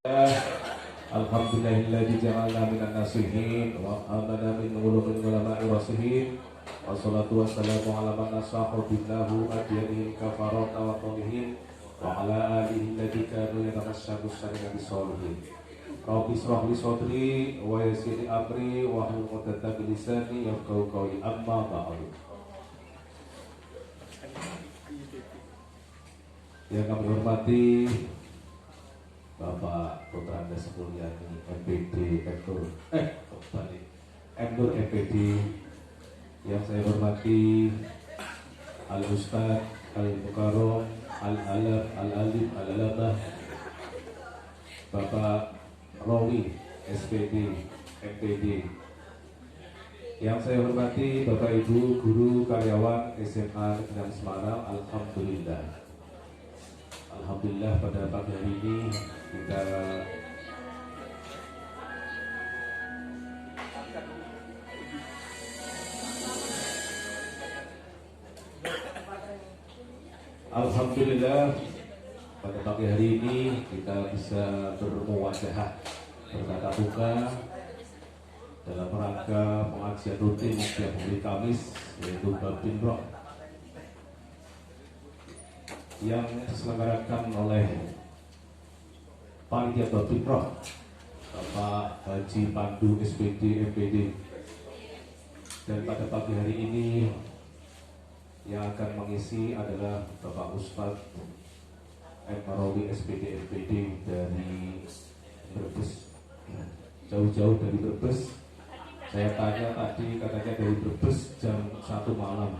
Alhamdulillahilladzi ja'alna minan nasihin wa amana min ulumil ulama'i rasihin. Wassalatu wassalamu ala man nasahu billahu adyanihim kafarata wa talihin wa ala alihi alladzi kanu yatamassabu syari'a bisolihin. Rabbi israh li sadri wa yassir li amri wa hlul 'uqdatam min lisani yafqahu qawli amma ba'du. Yang kami hormati Bapak Putra Anda Semulyani MPD Nur MPD, yang saya hormati Al Ustaz Al Mukarram Al Alam Al Alim Al Alamah Bapak Rawi SPD MPD, yang saya hormati Bapak Ibu guru karyawan SMA Negeri Semarang. Alhamdulillah pada pagi hari ini kita bisa bermuwajahah bertatap muka dalam rangka pengajian rutin setiap hari Kamis, yaitu Babin Roh, yang diselenggarakan oleh Panitia Babin Roh Bapak Haji Pandu SPD MPD. Dan pada pagi hari ini yang akan mengisi adalah Bapak Ustadz Rawi SPD MPD dari Brebes, jauh-jauh dari Brebes. Saya tanya tadi, katanya dari Brebes jam 1 malam.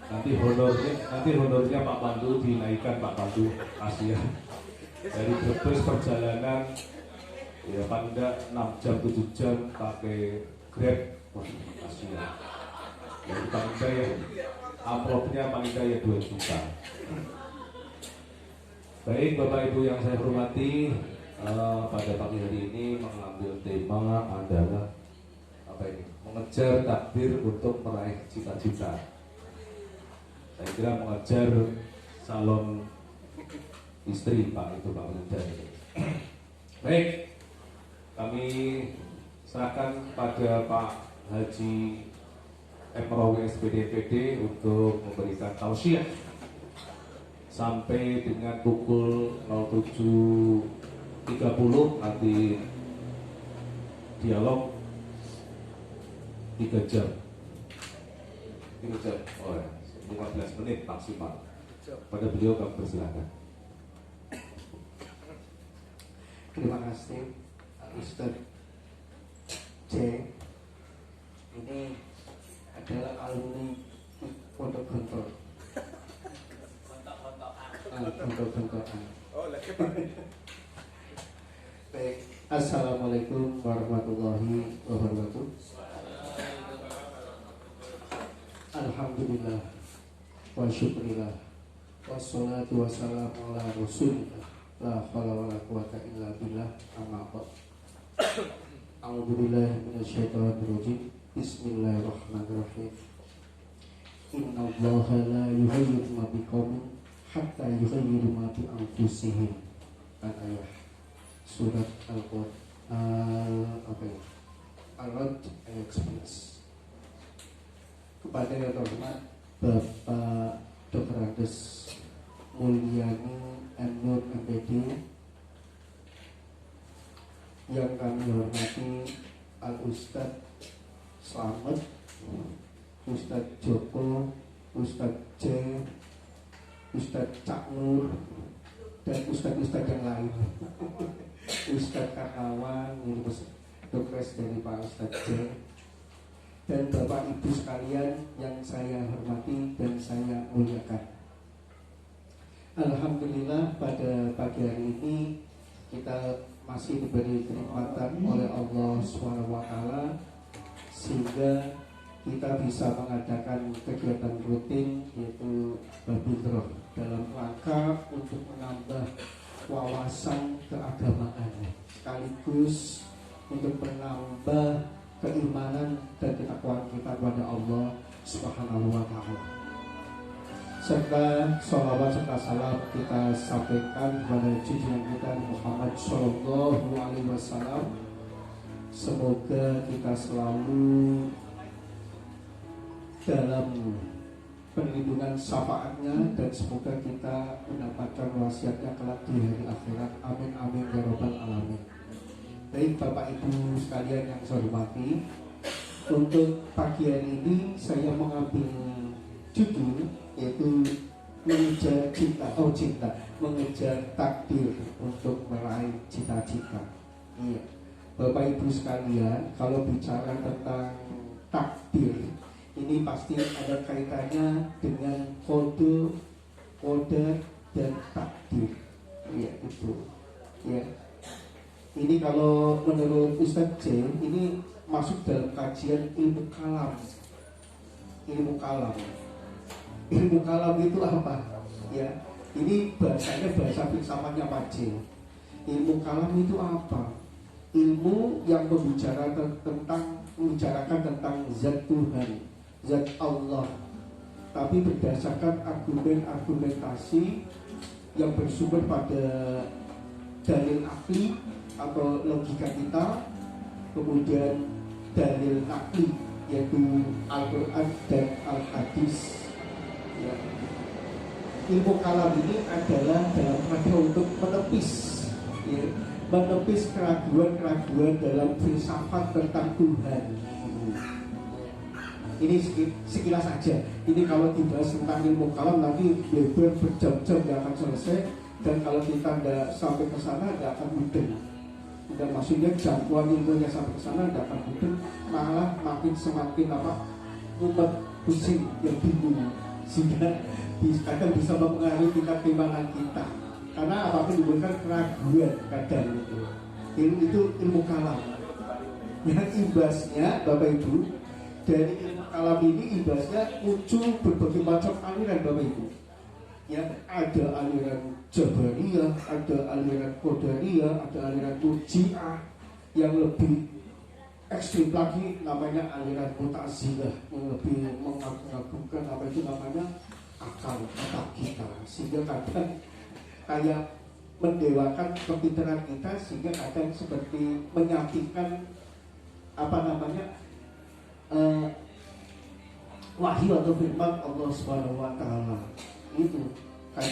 Nanti honornya Pak Pandu dinaikkan, Pak Pandu, kasihan. Dari Brebes perjalanan ya paling enggak 6 jam 7 jam pakai Grab. Wah, kasihan. Jadi paling enggak ya amplopnya paling enggak ya 2 juta. Baik Bapak Ibu yang saya hormati, pada pagi hari ini mengambil tema adalah mengejar takdir untuk meraih cita-cita. Saya kira mengejar salon istri Pak Linda. Baik, kami serahkan pada Pak Haji Rawi SPD MPD untuk memberikan tausiah sampai dengan pukul 07.30. nanti dialog 3 jam. 15 menit maksimal. Pada beliau kami persilakan. Terima kasih Ustadz J. Ini adalah alumni Pondok Gontor. Gontor-gontoran. Baik, assalamualaikum warahmatullahi wabarakatuh. Alhamdulillah wa syukurillah wassalatu wassalamu ala rasulillah la hawla wa la quwata illa billah, amma ba'd. A'udzubillahi minasyaitonir rajim. Bismillahirrahmanirrahim. Innallaha la yughayyiru ma biqaumin hatta yughayyiru ma bi anfusihim. Ayat surat Al-Rad ayat 11. Kepada yang terhormat Bapak Dr. Andes Mulyani Nur MPD, yang kami hormati Al Ustadz Slamet, Ustadz Joko, Ustadz J, Ustadz Cak Nur, dan Ustadz yang lain, Ustadz Karnawan, Dr. dari Pak Ustadz J, dan Bapak Ibu sekalian yang saya hormati dan saya muliakan. Alhamdulillah pada pagi hari ini kita masih diberi kenikmatan oleh Allah SWT sehingga kita bisa mengadakan kegiatan rutin, yaitu Babin Roh, dalam rangka untuk menambah wawasan keagamaan sekaligus untuk menambah keimanan dan ketakwaan kita kepada Allah Subhanahu wa Ta'ala. serta sholawat serta salam kita sampaikan kepada junjungan kita Muhammad Shallallahu Alaihi Wasallam. Semoga kita selalu dalam perlindungan syafaatnya dan semoga kita mendapatkan wasiatnya kelak di hari akhirat. Amin amin ya robbal alamin. Baik Bapak Ibu sekalian yang saya hormati, untuk pagi hari ini saya mengambil judul yaitu mengejar cinta, mengejar takdir untuk meraih cita-cita. Iya, Bapak Ibu sekalian, kalau bicara tentang takdir, ini pasti ada kaitannya dengan kode, dan takdir. Iya itu. Ya. Ini kalau menurut Ustadz J, ini masuk dalam kajian ilmu kalam. Ilmu kalam. Ilmu kalam itu apa? Ya, ini bahasanya bahasa filsafatnya Pak J. Ilmu kalam itu apa? Ilmu yang membicarakan tentang zat Tuhan, zat Allah, tapi berdasarkan argumentasi yang bersumber pada dalil akli atau logika kita, kemudian dalil nakli yaitu Al-Quran dan Al-Hadis. Ya. Ilmu kalam ini adalah dalam rangka untuk menepis keraguan-keraguan dalam filsafat tentang Tuhan. Ini sekilas saja. Ini kalau dibahas tentang ilmu kalam nanti lebar berjam-jam tidak akan selesai, dan kalau kita tidak sampai ke sana tidak akan mudeng. Dan maksudnya jangkauan ilmunya sampai ke sana tidak akan mudeng, malah semakin umat pusing yang bingung, sehingga kadang bisa mempengaruhi tingkat keimanan kita. Karena apapun diberikan keraguan kadang itu ilmu kalam. Yang imbasnya Bapak Ibu, dari ilmu kalam ini imbasnya muncul berbagai macam aliran Bapak Ibu. Ya, ada aliran Jabariyah, ada aliran Qadariyah, ada aliran Murji'ah, yang lebih ekstrim lagi namanya aliran Mu'tazilah, yang lebih mengagumkan apa itu namanya akal kita, sehingga kadang kayak mendewakan kepintaran kita, sehingga kadang seperti menyampingkan wahyu atau firman Allah Subhanahu wa taala. Itu kan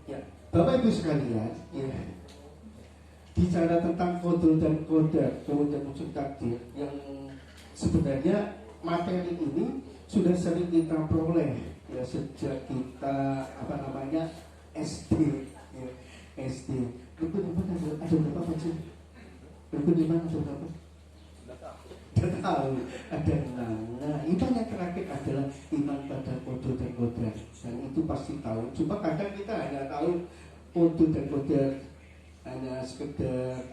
ya, Bapak Ibu sekalian, ya, bicara tentang kode dan kodar, kemudian muncul takdir, yang sebenarnya materi ini sudah sering kita peroleh ya sejak kita SD. Ya, SD. Rukun iman ada berapa macam? Rukun iman ada berapa? Tidak tahu. Ada 6. Nah, iman yang terakhir adalah iman pada kode dan kodar. Dan itu pasti tahu. Cuma kadang kita hanya tahu kode dan kodar hanya sekedar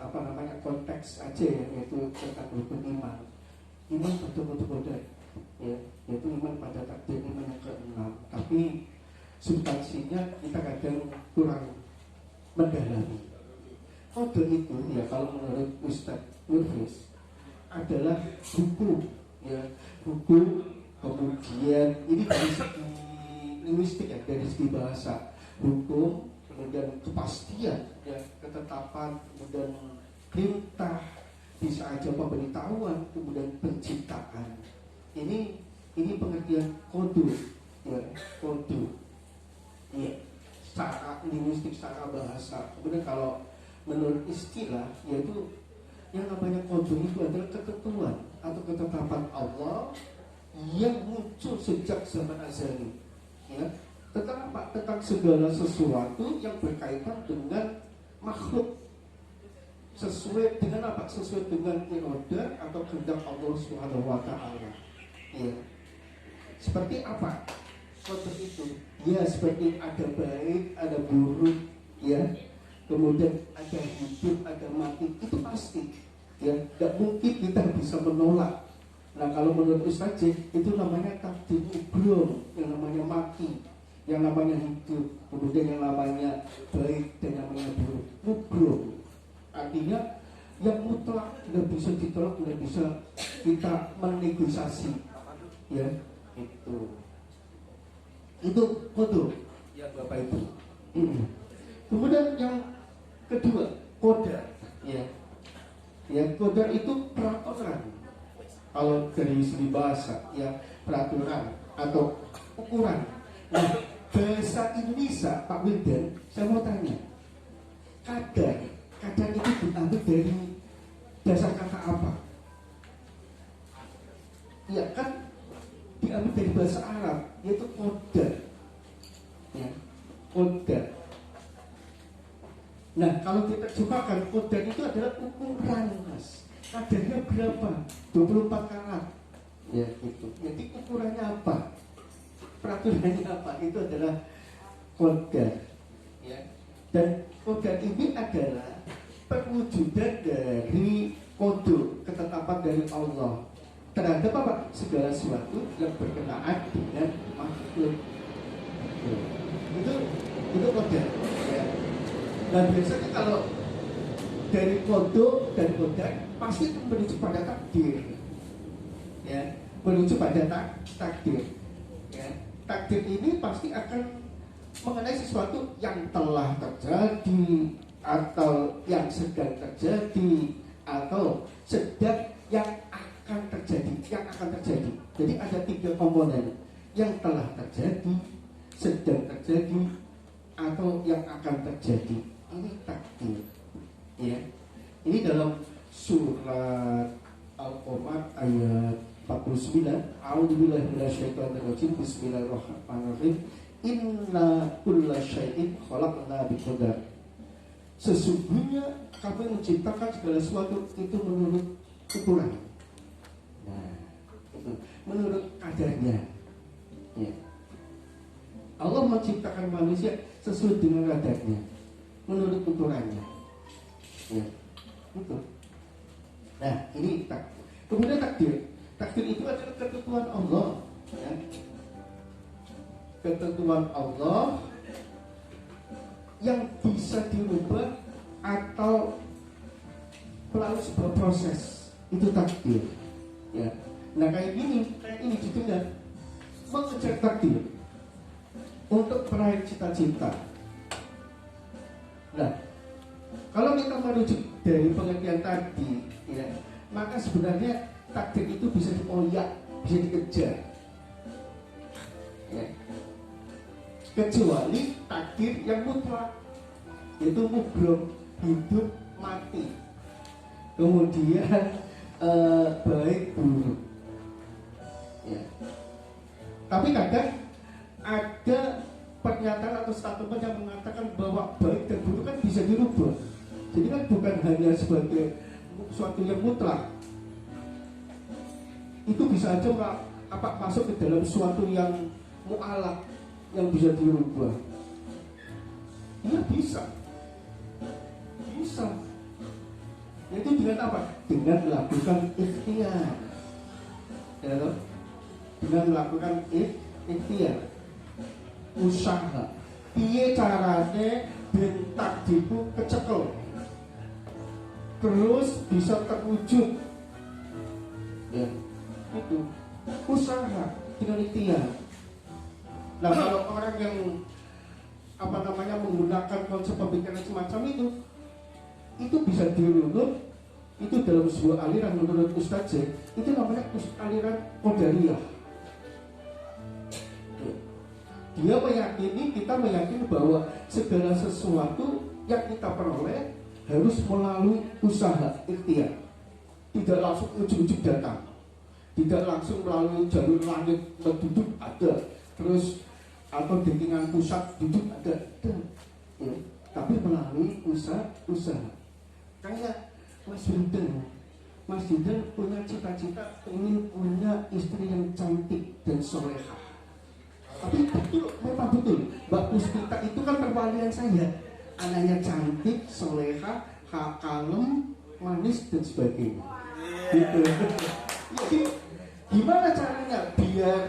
konteks aja ya, yaitu tentang rukun iman. Iman pada kode kodar, ya, yaitu iman pada takdir, iman yang ke-6. Tapi substansinya kita kadang kurang mendalami. Kode itu ya kalau menurut Ustadz Nurfis adalah hukum, ya, hukum, kemudian ini dari segi linguistik ya, dari segi bahasa, hukum, kemudian kepastian, ya, ketetapan, kemudian perintah, bisa aja pemberitahuan, kemudian penciptaan. Ini pengertian kode, ya, kode, ya, secara linguistik, secara bahasa. Kemudian kalau menurut istilah, yaitu yang namanya kode itu adalah ketentuan atau ketetapan Allah yang muncul sejak zaman azali, ya, tentang segala sesuatu yang berkaitan dengan makhluk, sesuai dengan apa? Sesuai dengan iroda atau kehendak Allah Subhanahu wa taala. Ya. Seperti apa kode itu? Ya, seperti ada baik, ada buruk, ya. Kemudian ada hidup, ada mati, itu pasti. Ya, tidak mungkin kita bisa menolak. Nah, kalau menurut Ustaz itu namanya takdir ubrom, yang namanya mati, yang namanya hidup, kemudian yang namanya baik dan yang namanya buruk. Ubrom artinya yang mutlak, tidak bisa ditolak, tidak bisa kita menegosiasi. Ya, itu. Itu kodo ya Bapak Ibu. Kemudian yang kedua, kodar. Ya, kodar itu peraturan. Kalau dari segi bahasa, ya peraturan atau ukuran. Nah, bahasa Indonesia, Pak Wildan, saya mau tanya, kadar itu diambil dari dasar kata apa? Ya kan diambil dari bahasa Arab, yaitu kodar. Ya, kodar. Nah, kalau kita terjemahkan, kodar itu adalah ukuran, Mas. Kadarnya berapa? 24 karat. Ya, gitu. Jadi ukurannya apa? Peraturannya apa? Itu adalah kodar. Ya. Dan kodar ini adalah perwujudan dari kode ketetapan dari Allah terhadap apa? Segala sesuatu yang berkenaan dengan makhluk. Itu kodar. Ya. Dan biasanya kalau dari kodo dan kodar pasti menuju pada takdir, ya, menuju pada takdir, ya. Takdir ini pasti akan mengenai sesuatu yang telah terjadi atau yang sedang terjadi atau sedang yang akan terjadi. Jadi ada 3 komponen, yang telah terjadi, sedang terjadi, atau yang akan terjadi. Ini takdir, ya. Ini dalam surat Al-Qamar ayat 49. A'udzubillahi minasyaitonirrajim. Bismillahirrahmanirrahim. Inna kulla syai'in khalaqna biqadar. Sesungguhnya kami menciptakan segala sesuatu itu menurut ukuran. Nah, itu menurut kadarnya. Ya. Allah menciptakan manusia sesuai dengan kadarnya, menurut ukurannya. Ya, itu. Nah, ini takdir. Kemudian takdir. Takdir itu adalah ketentuan Allah. Ya. Ketentuan Allah yang bisa dirubah atau melalui sebuah proses. Itu takdir. Ya. Nah, kayak ini didengar mengejar takdir untuk meraih cita-cita. Nah, kalau kita merujuk dari pengertian tadi, ya, maka sebenarnya takdir itu bisa dioyak, bisa dikejar, ya. Kecuali takdir yang mutlak, yaitu mubrom, hidup mati, kemudian baik buruk, ya. Tapi kadang ada pernyataan atau statement yang mengatakan bahwa baik dan buruk kan bisa dirubah. Jadi kan bukan hanya sebagai suatu yang mutlak. Itu bisa aja masuk ke dalam suatu yang mu'alak, yang bisa dirubah. Iya bisa. Itu dengan apa? Dengan melakukan ikhtiar. Ya, dengan melakukan ikhtiar, usaha. Piye carane ben takdirku kecekel terus bisa terwujud, ya, itu usaha dengan ikhtiar. Nah, kalau orang yang menggunakan konsep pemikiran semacam itu bisa dirunut. Itu dalam sebuah aliran menurut Ustadz J, itu namanya aliran Qadariyah. Kita meyakini bahwa segala sesuatu yang kita peroleh harus melalui usaha ikhtiar. Tidak langsung ujug-ujug datang, tidak langsung melalui jalur langit duduk ada, terus atau dentingan pusat duduk ada, ya. Tapi melalui usaha. Kayak Mas Yudan punya cita-cita ingin punya istri yang cantik dan solehah. Tapi memang betul, Mbak Puspita itu kan perwalian saya. Anaknya cantik, solehah, kalem, manis dan sebagainya. Gitu. Jadi gimana caranya biar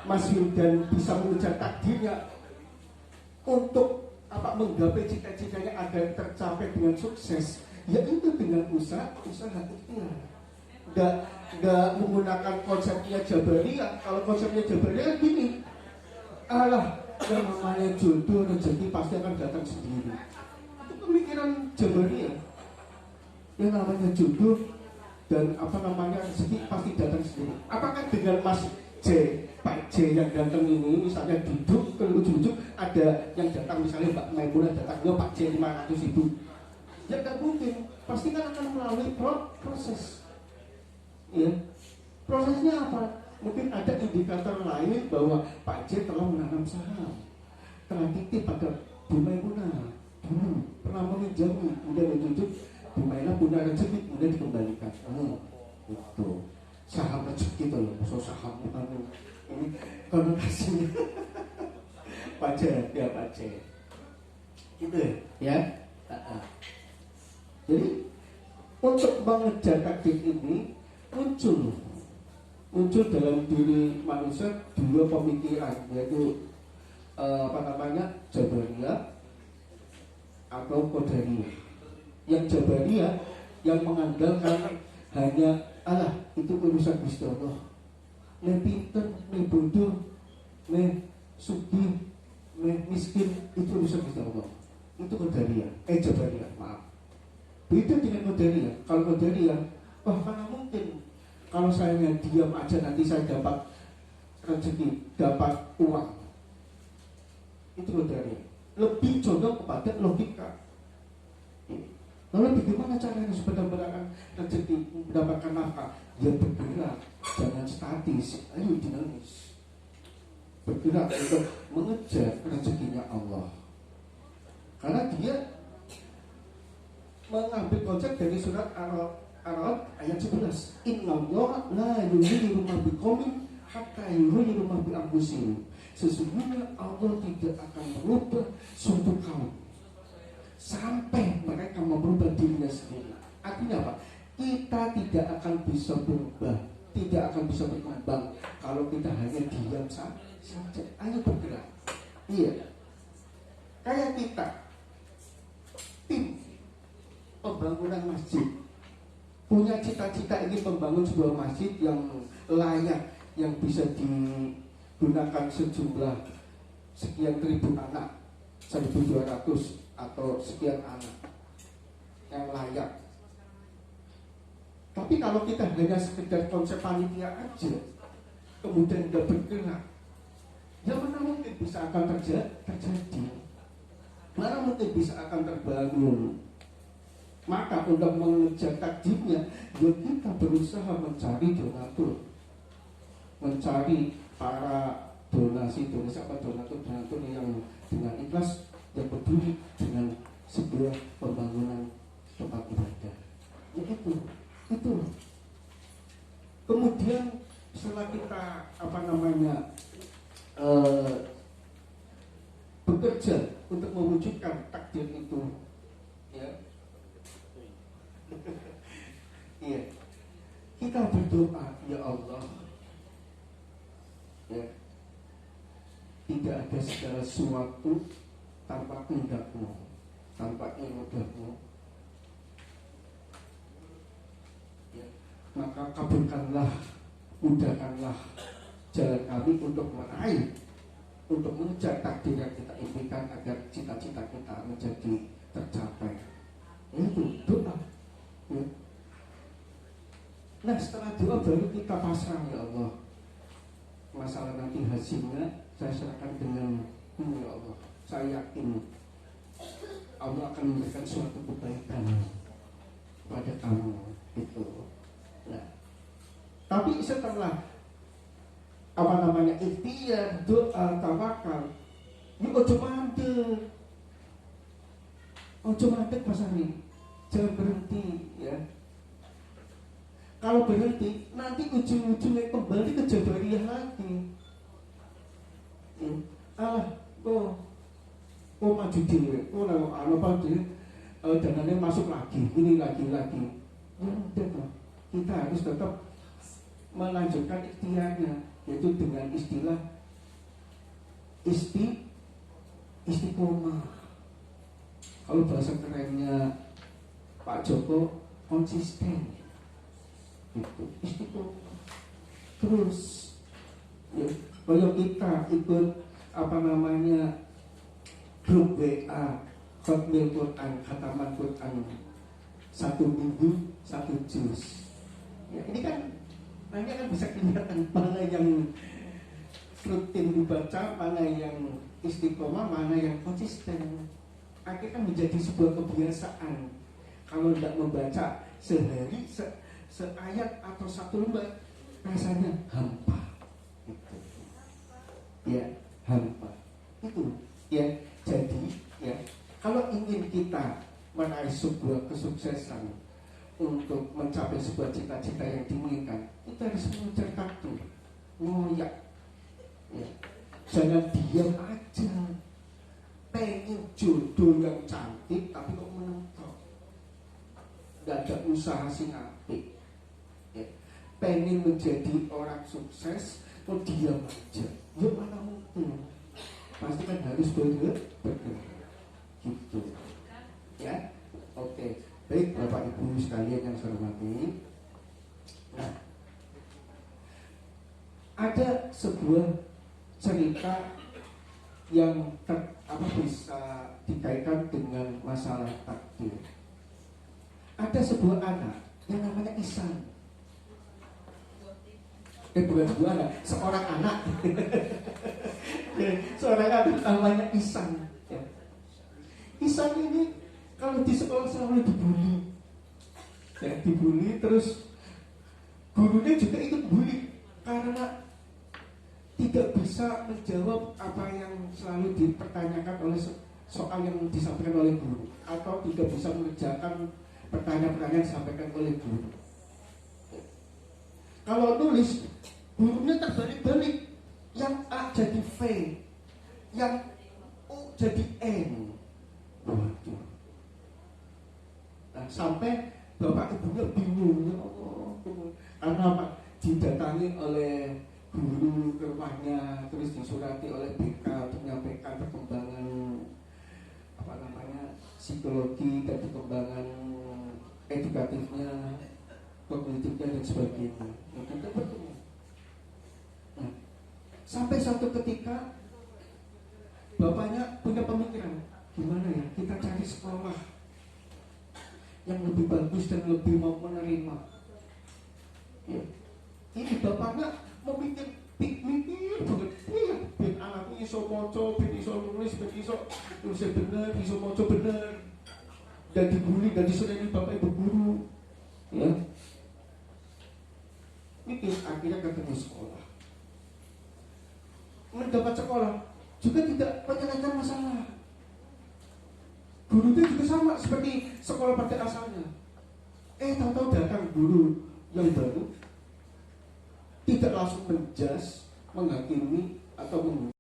Mas Yudan bisa mengejar takdirnya untuk menggapai cita-citanya agar tercapai dengan sukses? Yaitu dengan usaha ikhtiar. Nggak menggunakan konsepnya Jabariyah. Kalau konsepnya Jabariyah gini, alah yang namanya jodoh rezeki pasti akan datang sendiri. Itu pemikiran Jabaria. Yang namanya jodoh dan apa namanya rezeki pasti datang sendiri. Apakah dengan Mas J, Pak J yang datang ini misalnya duduk ke ujung-ujung ada yang datang misalnya Mbak Maimunah datang, ya Pak J 500 ribu, ya nggak mungkin. Pasti kan akan melalui proses. Ya, prosesnya apa? Mungkin ada indikator lain bahwa Pak J telah menanam saham, telah titip pada Bu Maimunah dulu, pernah meminjami, kemudian menunjuk Bu Maimunah punya rezeki, kemudian dikembalikan. Itu saham rezeki itu loh, maksud saham ini konotasinya. Pak J, ya Pak J, gitu ya. Jadi untuk mengejar takdir ini muncul dalam diri manusia dua pemikiran, yaitu Jabariyah atau Qadariyah. Yang Jabariyah yang mengandalkan hanya Allah itu urusan Gusti Allah. Ne pinter, ne bodoh, ne sugih, ne miskin itu urusan Gusti Allah. Itu Qadariyah, Jabariyah, maaf. Beda dengan Qadariyah. Kalau Qadariyah, karena mungkin kalau saya diam aja nanti saya dapat rezeki, dapat uang. Itu Qadariyah. Lebih condong kepada logika. Lalu bagaimana caranya supaya mendapatkan rezeki, mendapatkan nafkah? Ya bergerak, jangan statis, ayo dinamis. Bergerak untuk mengejar rezekinya Allah. Karena dia mengambil konsep dari surat Ar-Ra'd ayat 11. Innallaha la yughayyiru ma biqaumin hatta yughayyiru ma bi anfusihim. Sesungguhnya Allah tidak akan merubah suatu kaum sampai mereka merubah dirinya sendiri. Artinya apa? Kita tidak akan bisa berubah, tidak akan bisa berkembang kalau kita hanya diam saja. Ayo bergerak. Iya. Kayak kita tim pembangunan masjid punya cita-cita ingin membangun sebuah masjid yang layak, yang bisa digunakan sejumlah sekian ribu anak, 1.200 atau sekian anak yang layak. Tapi kalau kita hanya sekedar konsep panitia aja, kemudian tidak bergerak, ya mana mungkin bisa akan terjadi, mana mungkin bisa akan terbangun. Maka untuk mengejar takdirnya, ya kita berusaha mencari donatur, mencari para donatur yang dengan ikhlas, yang peduli dengan sebuah pembangunan tempat ibadah. Ya itu. Kemudian setelah kita bekerja untuk mewujudkan takdir itu, ya. Iya. Kita berdoa, ya Allah. Ya. Tidak ada segala sesuatu tanpa kehendak-Mu, tanpa kehendak-Mu. Ya. Maka kabulkanlah, mudahkanlah jalan kami untuk meraih, untuk mengejar takdir yang kita impikan agar cita-cita kita menjadi tercapai. Itu doa. Ya. Nah setelah doa baru kita pasrah, ya Allah. Masalah nanti hasilnya saya serahkan dengan-Mu, ya Allah. Saya yakin Allah akan memberikan suatu kebaikan pada kamu itu. Nah, tapi setelah ikhtiar, doa, tawakal, ini ojo mandek Mas Ari, jangan berhenti ya. Kalau berhenti nanti ujung-ujungnya kembali ke Jabariyah lagi. Maju dhewe, dananya masuk lagi, ini lagi. Ya udah, kita harus tetap melanjutkan ikhtiarnya, yaitu dengan istilah istiqomah. Kalau bahasa kerennya Pak Joko, konsisten. Itu istiqomah terus. Ya, kalau kita ikut apa namanya grup WA Khotmil Quran, khataman Quran 1 minggu 1 juz. Ya, ini kan nanti kan bisa kelihatan mana yang rutin dibaca, mana yang istiqomah, mana yang konsisten. Akhirnya kan menjadi sebuah kebiasaan. Kalau tidak membaca sehari seayat atau 1 lembar, rasanya hampa. Itu. Ya, hampa. Itu. Ya, jadi ya, kalau ingin kita meraih sebuah kesuksesan untuk mencapai sebuah cita-cita yang diinginkan, kita harus mengejar takdir, ngoyak. Ya. Jangan diam aja. Pengen jodoh yang cantik tapi kok menentok, gak ada usaha sing apik. Ya. Pengen menjadi orang sukses kok diam aja, ya mana mungkin. Pasti kan harus bergerak gitu. Ya, oke. Baik Bapak Ibu sekalian yang saya hormati. Nah, ada sebuah cerita yang bisa dikaitkan dengan masalah takdir. Ada sebuah anak yang namanya Ihsan. Bukan sebuah anak, seorang anak. Seorang anak namanya Ihsan. Ya. Ihsan ini kalau di sekolah selalu dibully. Ya, dibully terus gurunya juga ikut bully karena tidak bisa menjawab apa yang selalu dipertanyakan oleh soal yang disampaikan oleh guru, atau tidak bisa mengerjakan pertanyaan-pertanyaan yang disampaikan oleh guru. Kalau tulis, gurunya terbalik-balik, yang A jadi V, yang U jadi N. Waduh. Nah, sampai bapak ibunya bingung, ya Allah, karena apa? Didatangi oleh guru ke rumahnya, terus disurati oleh BK untuk menyampaikan perkembangan psikologi dan perkembangan edukatifnya, kognitifnya dan sebagainya. Nah, kita bertemu. Nah, sampai suatu ketika bapaknya punya pemikiran, gimana ya kita cari sekolah yang lebih bagus dan lebih mau menerima. Ya. Ini bapaknya memikir banget, iya, ben anakku iso maca, ben iso nulis, ben iso nulis bener, iso maca bener, dan dibully dan diseneni bapak ibu guru, ya. Mikir akhirnya ketemu sekolah. Mendapat sekolah juga tidak menyelesaikan masalah. Gurunya juga sama seperti sekolah pada asalnya. Tahu-tahu datang guru yang baru, tidak langsung menjas, menghakimi atau menghujat